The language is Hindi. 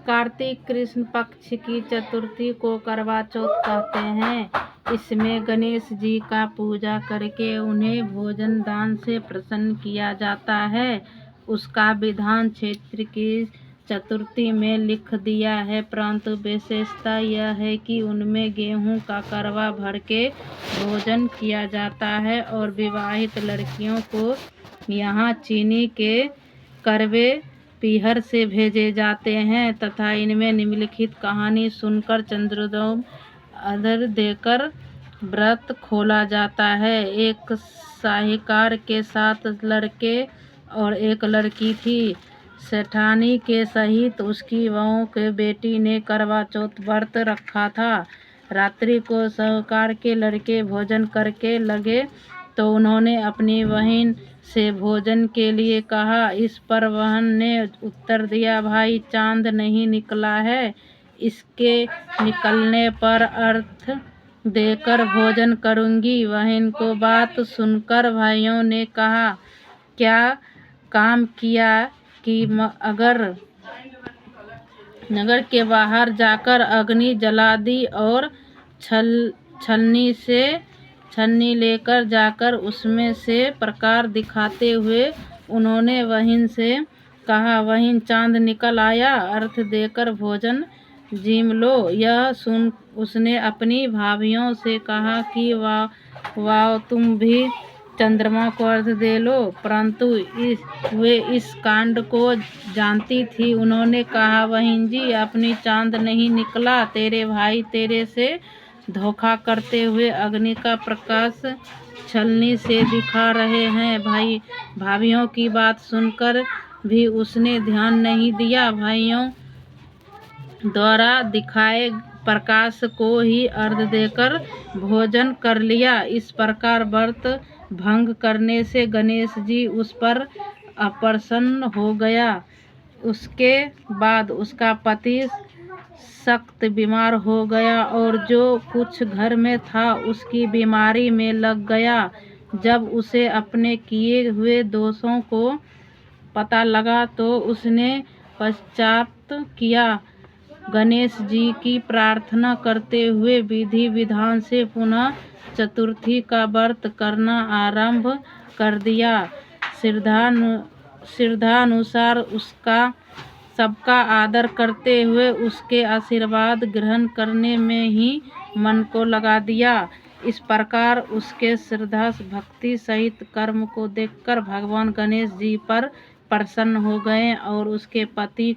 कार्तिक कृष्ण पक्ष की चतुर्थी को करवा चौथ कहते हैं। इसमें गणेश जी का पूजा करके उन्हें भोजन दान से प्रसन्न किया जाता है। उसका विधान क्षेत्र की चतुर्थी में लिख दिया है, परंतु विशेषता यह है कि उनमें गेहूं का करवा भर के भोजन किया जाता है और विवाहित लड़कियों को यहाँ चीनी के करवे पीहर से भेजे जाते हैं तथा इनमें निम्नलिखित कहानी सुनकर चंद्रोदय अर्घ्य देकर व्रत खोला जाता है। एक साहिकार के 7 लड़के और एक लड़की थी। सेठानी के सहित उसकी बहू के बेटी ने करवा चौथ व्रत रखा था। रात्रि को साहूकार के लड़के भोजन करके लगे तो उन्होंने अपनी बहन से भोजन के लिए कहा। इस पर बहन ने उत्तर दिया, भाई चांद नहीं निकला है, इसके निकलने पर अर्घ्य देकर भोजन करूंगी। बहन को बात सुनकर भाइयों ने कहा, क्या काम किया कि अगर नगर के बाहर जाकर अग्नि जला दी और छलनी लेकर जाकर उसमें से प्रकार दिखाते हुए उन्होंने बहन से कहा, बहन चांद निकल आया, अर्घ्य देकर भोजन जीम लो। यह सुन उसने अपनी भाभियों से कहा कि वाह तुम भी चंद्रमा को अर्घ्य दे लो, परंतु वे इस कांड को जानती थी। उन्होंने कहा, बहन जी अपनी चांद नहीं निकला, तेरे भाई तेरे से धोखा करते हुए अग्नि का प्रकाश छलनी से दिखा रहे हैं। भाभियों की बात सुनकर भी उसने ध्यान नहीं दिया, भाइयों द्वारा दिखाए प्रकाश को ही अर्घ्य देकर भोजन कर लिया। इस प्रकार व्रत भंग करने से गणेश जी उस पर अप्रसन्न हो गया। उसके बाद उसका पति सख्त बीमार हो गया और जो कुछ घर में था उसकी बीमारी में लग गया। जब उसे अपने किए हुए दोषों को पता लगा तो उसने पश्चाताप किया। गणेश जी की प्रार्थना करते हुए विधि विधान से पुनः चतुर्थी का व्रत करना आरंभ कर दिया। श्रद्धानुसार उसका सबका आदर करते हुए उसके आशीर्वाद ग्रहण करने में ही मन को लगा दिया। इस प्रकार उसके श्रद्धा भक्ति सहित कर्म को देखकर भगवान गणेश जी पर प्रसन्न हो गए और उसके पति